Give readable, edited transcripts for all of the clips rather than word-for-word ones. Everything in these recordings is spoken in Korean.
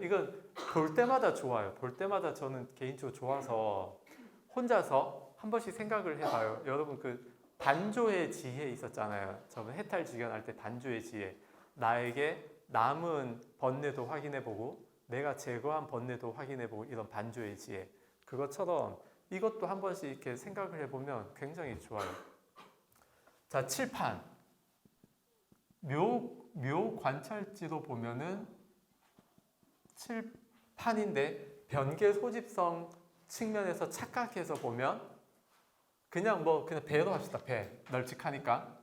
이건 볼 때마다 좋아요. 볼 때마다 저는 개인적으로 좋아서 혼자서 한 번씩 생각을 해봐요. 여러분 그 반조의 지혜 있었잖아요. 저번 해탈지견할 때 반조의 지혜. 나에게 남은 번뇌도 확인해보고 내가 제거한 번뇌도 확인해보고 이런 반조의 지혜. 그것처럼 이것도 한 번씩 이렇게 생각을 해보면 굉장히 좋아요. 자, 칠판. 묘 관찰지로 보면은 칠판인데 변계 소집성 측면에서 착각해서 보면 그냥 배로 합시다. 배. 널찍하니까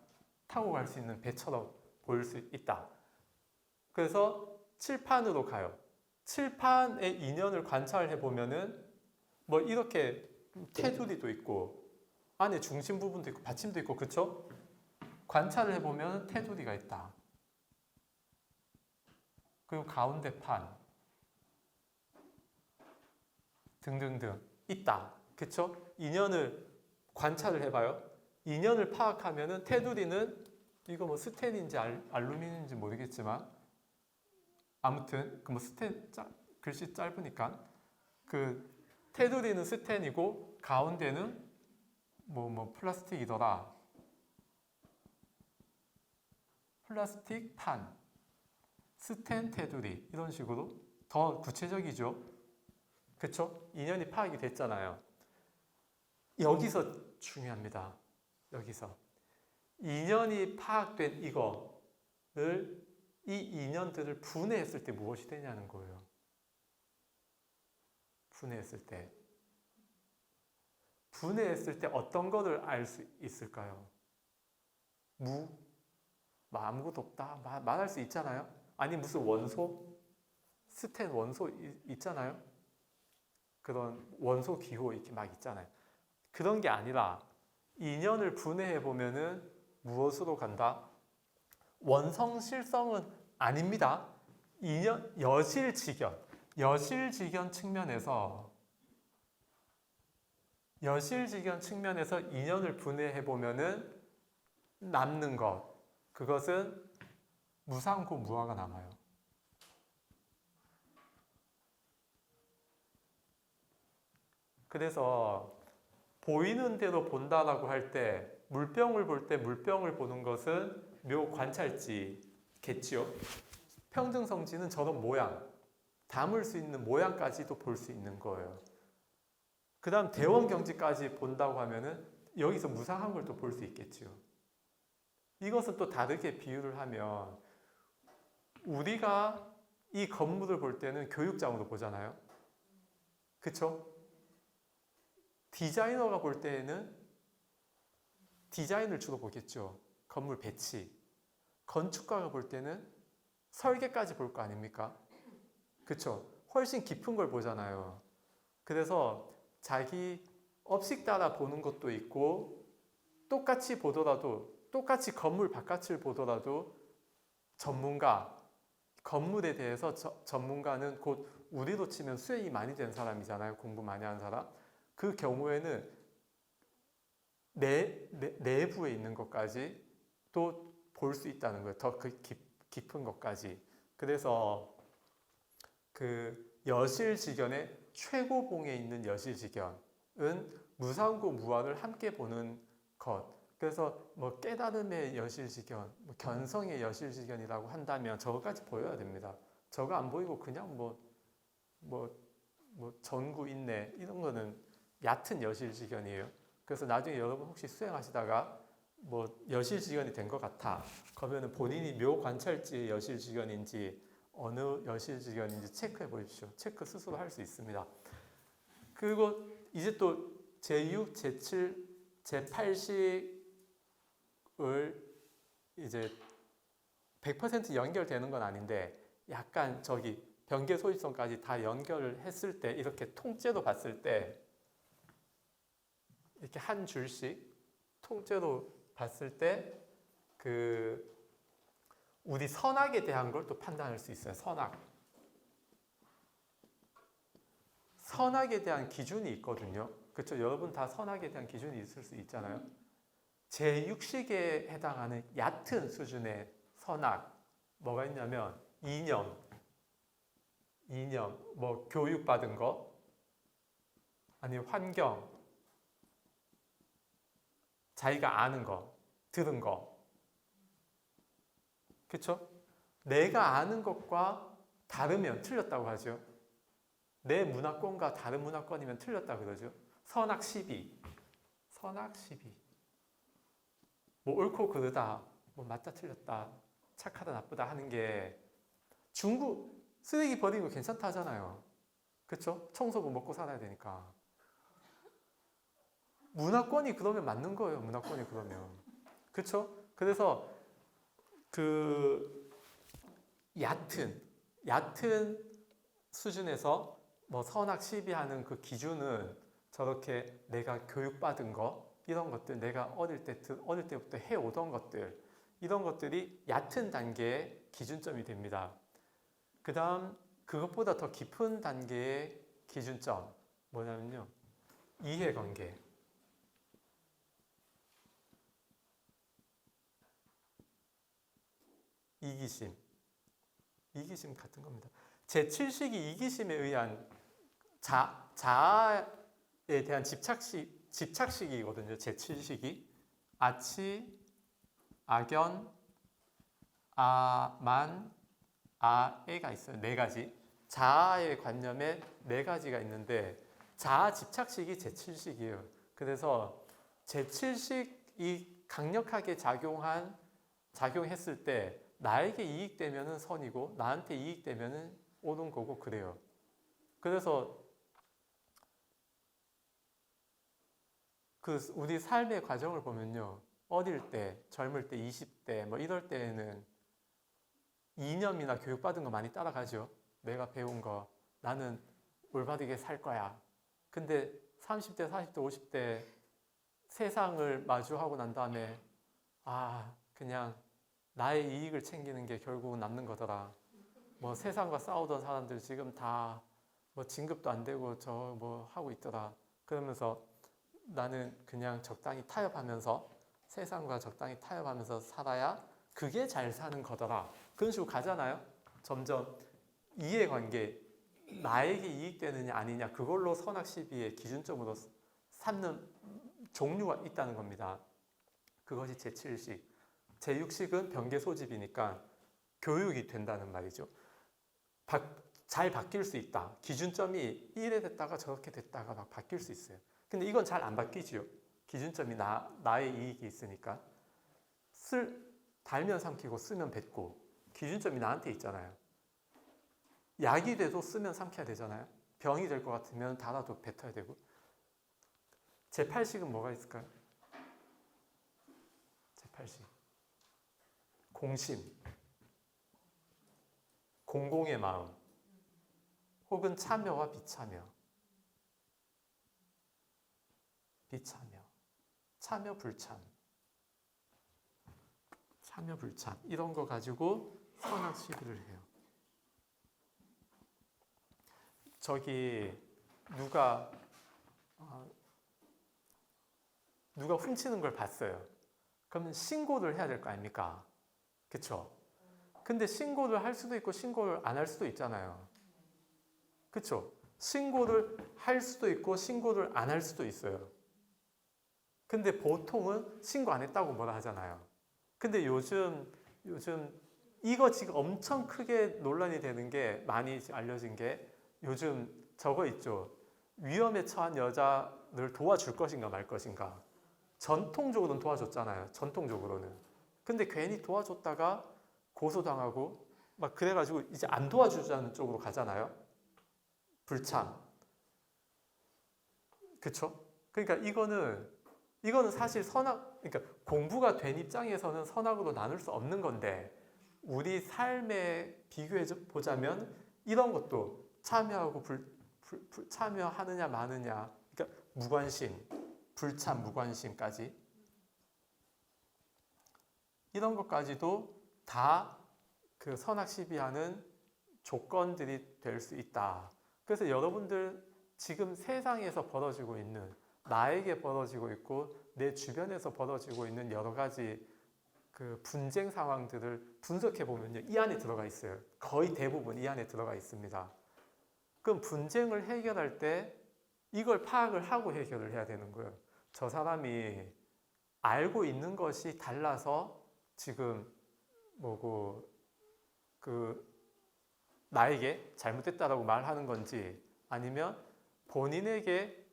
타고 갈 수 있는 배처럼 보일 수 있다. 그래서 칠판으로 가요. 칠판의 인연을 관찰해 보면은 뭐 이렇게 테두리도 있고 안에 중심 부분도 있고 받침도 있고 그쵸? 관찰을 해보면 테두리가 있다. 그리고 가운데 판 등등등 있다. 그쵸? 인연을 관찰을 해봐요. 인연을 파악하면은 테두리는 이거 뭐 스텐인지 알루미늄인지 모르겠지만 아무튼 그 뭐 스텐 글씨 짧으니까 그 테두리는 스텐이고 가운데는 뭐 플라스틱이더라. 플라스틱 판, 스텐 테두리 이런 식으로 더 구체적이죠. 그쵸? 인연이 파악이 됐잖아요. 여기서 중요합니다. 여기서 인연이 파악된 이 인연들을 분해했을 때 무엇이 되냐는 거예요. 분해했을 때 어떤 거를 알 수 있을까요? 뭐 아무것도 없다 말할 수 있잖아요. 아니 무슨 원소, 스텐 원소 있잖아요. 그런 원소 기호 이렇게 막 있잖아요. 그런 게 아니라 인연을 분해해 보면은 무엇으로 간다? 원성실성은 아닙니다. 인연 여실직견 측면에서 인연을 분해해 보면은 남는 것 그것은 무상고 무아가 남아요. 그래서 보이는 대로 본다라고 할 때 물병을 볼 때 물병을 보는 것은 묘 관찰지겠지요. 평등성지는 저런 모양, 담을 수 있는 모양까지도 볼 수 있는 거예요. 그 다음 대원경지까지 본다고 하면은 여기서 무상한 걸 또 볼 수 있겠지요. 이것은 또 다르게 비유를 하면 우리가 이 건물을 볼 때는 교육장으로 보잖아요. 그쵸? 디자이너가 볼 때에는 디자인을 주로 보겠죠. 건물 배치. 건축가가 볼 때는 설계까지 볼 거 아닙니까? 그쵸? 훨씬 깊은 걸 보잖아요. 그래서 자기 업식 따라 보는 것도 있고 똑같이 보더라도 똑같이 건물 바깥을 보더라도 건물에 대해서 전문가는 곧 우리로 치면 수행이 많이 된 사람이잖아요. 공부 많이 한 사람. 그 경우에는 내부에 있는 것까지 또 볼 수 있다는 거예요. 더 깊은 것까지. 그래서 그 여실지견의 최고봉에 있는 여실지견은 무상고 무아를 함께 보는 것. 그래서 뭐 깨달음의 여실지견, 뭐 견성의 여실지견이라고 한다면 저거까지 보여야 됩니다. 저거 안 보이고 그냥 전구 인내 이런 거는 얕은 여실지견이에요. 그래서 나중에 여러분 혹시 수행하시다가 뭐 여실지견이 된 것 같아. 그러면 본인이 묘 관찰지의 여실지견인지 어느 여실지견인지 체크해 보십시오. 체크 스스로 할 수 있습니다. 그리고 이제 또 제6, 제7, 제8식을 이제 100% 연결되는 건 아닌데 약간 저기 변계 소집성까지 다 연결을 했을 때 이렇게 통째로 봤을 때 이렇게 한 줄씩 통째로 봤을 때 그 우리 선악에 대한 걸 또 판단할 수 있어요. 선악에 대한 기준이 있거든요. 그렇죠? 여러분 다 선악에 대한 기준이 있을 수 있잖아요. 제6식에 해당하는 얕은 수준의 선악 뭐가 있냐면 이념 이념, 뭐 교육받은 거, 아니면 환경, 자기가 아는 거, 들은 거. 그렇죠? 내가 아는 것과 다르면 틀렸다고 하죠. 내 문화권과 다른 문화권이면 틀렸다 그러죠. 선악 시비. 선악 시비. 뭐 옳고 그르다, 뭐 맞다 틀렸다, 착하다 나쁘다 하는 게 중국 쓰레기 버리는 거 괜찮다 하잖아요. 그렇죠? 청소부 먹고 살아야 되니까. 문화권이 그러면 맞는 거예요. 문화권이 그러면. 그렇죠? 그래서 그 얕은 수준에서 뭐 선악 시비하는 그 기준은 저렇게 내가 교육받은 거 이런 것들, 내가 어릴 때부터 해오던 것들, 이런 것들이 얕은 단계의 기준점이 됩니다. 그 다음 그것보다 더 깊은 단계의 기준점 뭐냐면요, 이해관계. 이기심 같은 겁니다. 제7식이 이기심에 의한 자아에 대한 집착식이거든요. 제7식이 아치, 악연, 아만, 아애가 있어요. 네 가지. 자아의 관념에 네 가지가 있는데 자아 집착식이 제7식이에요. 그래서 제7식이 강력하게 작용했을 때 나에게 이익되면은 선이고 나한테 이익되면은 옳은 거고 그래요. 그래서 그 우리 삶의 과정을 보면요, 어릴 때, 젊을 때, 20대 뭐 이럴 때에는 이념이나 교육받은 거 많이 따라가죠. 내가 배운 거, 나는 올바르게 살 거야. 근데 30대, 40대, 50대 세상을 마주하고 난 다음에 그냥 나의 이익을 챙기는 게 결국은 남는 거더라. 뭐 세상과 싸우던 사람들 지금 다 뭐 진급도 안 되고 저 뭐 하고 있더라. 그러면서 나는 그냥 적당히 타협하면서 세상과 적당히 타협하면서 살아야 그게 잘 사는 거더라. 그런 식으로 가잖아요. 점점 이해관계, 나에게 이익되느냐 아니냐, 그걸로 선악시비의 기준점으로 삼는 종류가 있다는 겁니다. 그것이 제7식. 제6식은 변개 소집이니까 교육이 된다는 말이죠. 잘 바뀔 수 있다. 기준점이 이래 됐다가 저렇게 됐다가 막 바뀔 수 있어요. 근데 이건 잘 안 바뀌죠. 기준점이 나의 이익이 있으니까. 달면 삼키고 쓰면 뱉고, 기준점이 나한테 있잖아요. 약이 돼도 쓰면 삼켜야 되잖아요. 병이 될 것 같으면 달아도 뱉어야 되고. 제8식은 뭐가 있을까요? 제8식. 공심. 공공의 마음. 혹은 참여와 비참여. 참여, 불참. 참여, 불참. 이런 거 가지고 선악 시비를 해요. 저기 누가 훔치는 걸 봤어요. 그러면 신고를 해야 될 거 아닙니까? 그쵸? 근데 신고를 할 수도 있고 신고를 안 할 수도 있잖아요. 그쵸? 신고를 할 수도 있고 신고를 안 할 수도 있어요. 근데 보통은 신고 안 했다고 뭐라 하잖아요. 근데 요즘 이거 지금 엄청 크게 논란이 되는 게, 많이 알려진 게 요즘 저거 있죠. 위험에 처한 여자를 도와줄 것인가 말 것인가. 전통적으로는 도와줬잖아요. 전통적으로는. 근데 괜히 도와줬다가 고소당하고 막 그래가지고 이제 안 도와주자는 쪽으로 가잖아요. 불참. 그쵸? 그러니까 이거는 사실 그러니까 공부가 된 입장에서는 선악으로 나눌 수 없는 건데, 우리 삶에 비교해 보자면 이런 것도 참여하고 참여하느냐 마느냐, 그러니까 무관심, 불참, 무관심까지, 이런 것까지도 다 그 선악 시비하는 조건들이 될 수 있다. 그래서 여러분들 지금 세상에서 벌어지고 있는, 나에게 벌어지고 있고 내 주변에서 벌어지고 있는 여러 가지 그 분쟁 상황들을 분석해 보면요, 이 안에 들어가 있어요. 거의 대부분 이 안에 들어가 있습니다. 그럼 분쟁을 해결할 때 이걸 파악을 하고 해결을 해야 되는 거예요. 저 사람이 알고 있는 것이 달라서 지금 뭐고 그 나에게 잘못됐다라고 말하는 건지, 아니면 본인에게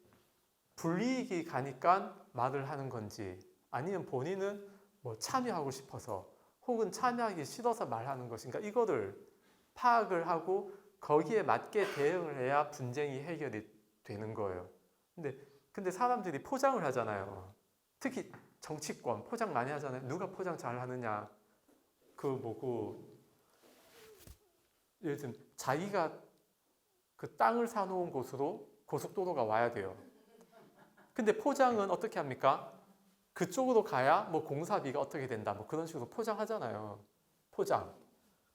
불이익이 가니까 말을 하는 건지, 아니면 본인은 뭐 참여하고 싶어서 혹은 참여하기 싫어서 말하는 것인가, 이거를 파악을 하고 거기에 맞게 대응을 해야 분쟁이 해결이 되는 거예요. 근데 사람들이 포장을 하잖아요. 특히 정치권 포장 많이 하잖아요. 누가 포장 잘 하느냐. 그 뭐고 예를 들면 자기가 그 땅을 사놓은 곳으로 고속도로가 와야 돼요. 근데 포장은 어떻게 합니까? 그쪽으로 가야 뭐 공사비가 어떻게 된다, 뭐 그런 식으로 포장하잖아요. 포장.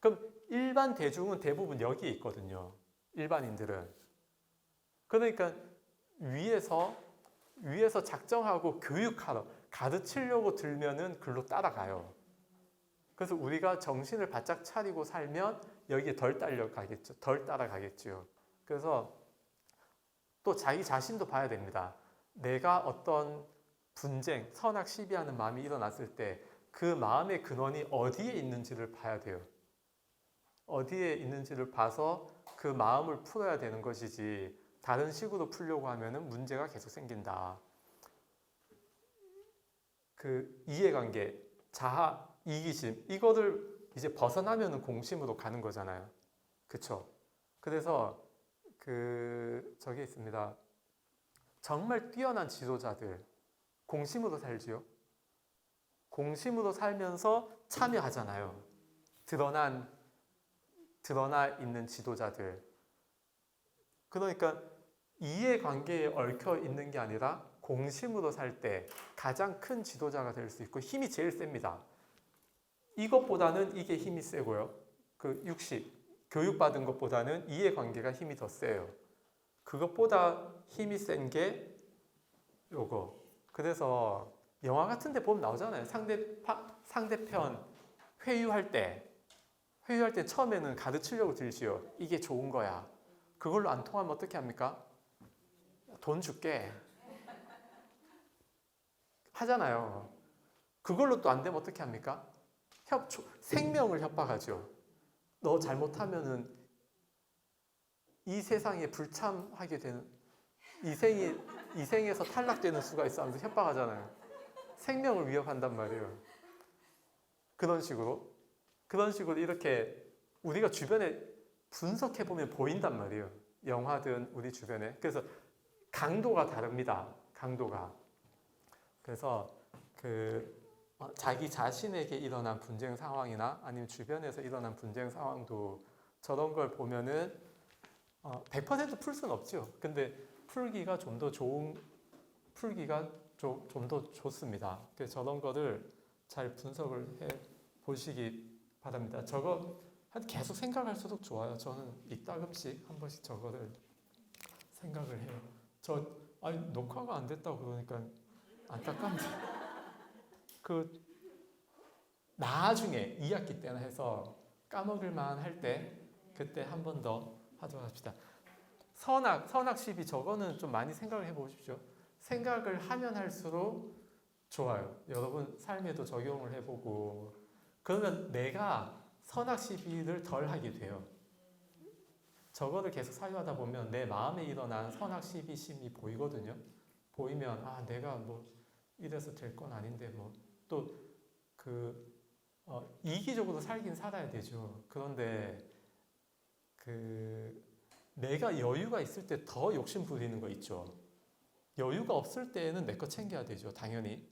그럼 일반 대중은 대부분 여기에 있거든요. 일반인들은. 그러니까 위에서 작정하고 교육하러 가르치려고 들면은 글로 따라가요. 그래서 우리가 정신을 바짝 차리고 살면 여기에 덜 딸려가겠죠. 덜 따라가겠죠. 그래서 또 자기 자신도 봐야 됩니다. 내가 어떤 분쟁, 선악 시비하는 마음이 일어났을 때 그 마음의 근원이 어디에 있는지를 봐야 돼요. 어디에 있는지를 봐서 그 마음을 풀어야 되는 것이지, 다른 식으로 풀려고 하면은 문제가 계속 생긴다. 그 이해관계, 자아, 이기심, 이거를 이제 벗어나면은 공심으로 가는 거잖아요. 그쵸? 그래서 저게 있습니다. 정말 뛰어난 지도자들, 공심으로 살지요. 공심으로 살면서 참여하잖아요. 드러나 있는 지도자들. 그러니까 이해관계에 얽혀 있는 게 아니라 공심으로 살 때 가장 큰 지도자가 될 수 있고 힘이 제일 셉니다. 이것보다는 이게 힘이 세고요. 그 60, 교육받은 것보다는 이해관계가 힘이 더 세요. 그것보다 힘이 센 게 요거. 그래서 영화 같은 데 보면 나오잖아요. 상대편 회유할 때 처음에는 가르치려고 들지요. 이게 좋은 거야. 그걸로 안 통하면 어떻게 합니까? 돈 줄게. 하잖아요. 그걸로 또 안 되면 어떻게 합니까? 생명을 협박하죠. 너 잘못하면은 이 세상에 불참하게 되는, 이 생에서 탈락되는 수가 있어 하면서 협박하잖아요. 생명을 위협한단 말이에요. 그런 식으로 이렇게 우리가 주변에 분석해보면 보인단 말이에요. 영화든 우리 주변에. 그래서 강도가 다릅니다. 강도가. 그래서 자기 자신에게 일어난 분쟁 상황이나 아니면 주변에서 일어난 분쟁 상황도 저런 걸 보면은 100% 풀 수는 없죠. 근데 풀기가 좀 더 좋습니다. 그래서 저런 거를 잘 분석을 해 보시기 바랍니다. 저거 계속 생각할수록 좋아요. 저는 이따금씩 한 번씩 저거를 생각을 해요. 아니 녹화가 안 됐다고 그러니까 안타깝네. 나중에 2학기 때나 해서 까먹을 만 할 때 그때 한 번 더 하도록 합시다. 선악 시비, 저거는 좀 많이 생각을 해보십시오. 생각을 하면 할수록 좋아요. 여러분 삶에도 적용을 해보고, 그러면 내가 선악 시비를 덜 하게 돼요. 저거를 계속 사유하다 보면 내 마음에 일어난 선악 시비 심이 보이거든요. 보이면 내가 뭐 이래서 될 건 아닌데 뭐 또 이기적으로 살긴 살아야 되죠. 그런데 내가 여유가 있을 때 더 욕심 부리는 거 있죠. 여유가 없을 때에는 내 거 챙겨야 되죠. 당연히.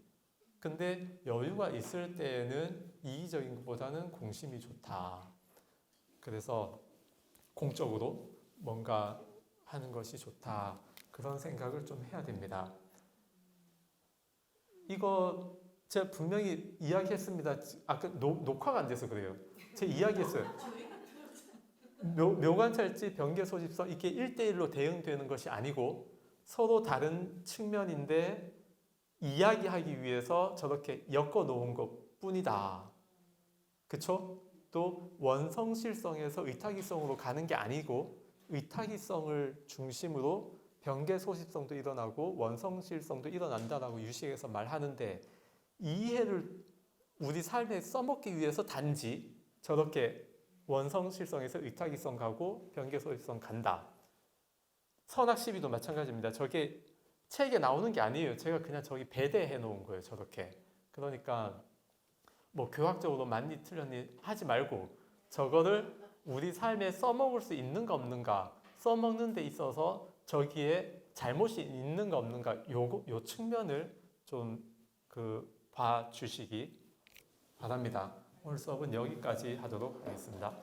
근데 여유가 있을 때에는 이기적인 것보다는 공심이 좋다. 그래서 공적으로 뭔가 하는 것이 좋다. 그런 생각을 좀 해야 됩니다. 이거 제가 분명히 이야기했습니다. 아까 녹화가 안 돼서 그래요. 제가 이야기했어요. 묘관찰지, 변계소집성, 이게 1대1로 대응되는 것이 아니고 서로 다른 측면인데 이야기하기 위해서 저렇게 엮어 놓은 것 뿐이다. 그쵸? 또 원성실성에서 의타기성으로 가는 게 아니고 의탁이성을 중심으로 변계 소집성도 일어나고 원성실성도 일어난다라고 유식에서 말하는데, 이 이해를 우리 삶에 써먹기 위해서 단지 저렇게 원성실성에서 의탁이성 가고 변계 소집성 간다. 선악 시비도 마찬가지입니다. 저게 책에 나오는 게 아니에요. 제가 그냥 저기 배대해 놓은 거예요. 저렇게. 그러니까 뭐 교학적으로 맞니 틀렸니 하지 말고 저거를 우리 삶에 써먹을 수 있는가 없는가, 써먹는 데 있어서 저기에 잘못이 있는가 없는가, 요 측면을 좀 봐주시기 바랍니다. 오늘 수업은 여기까지 하도록 하겠습니다.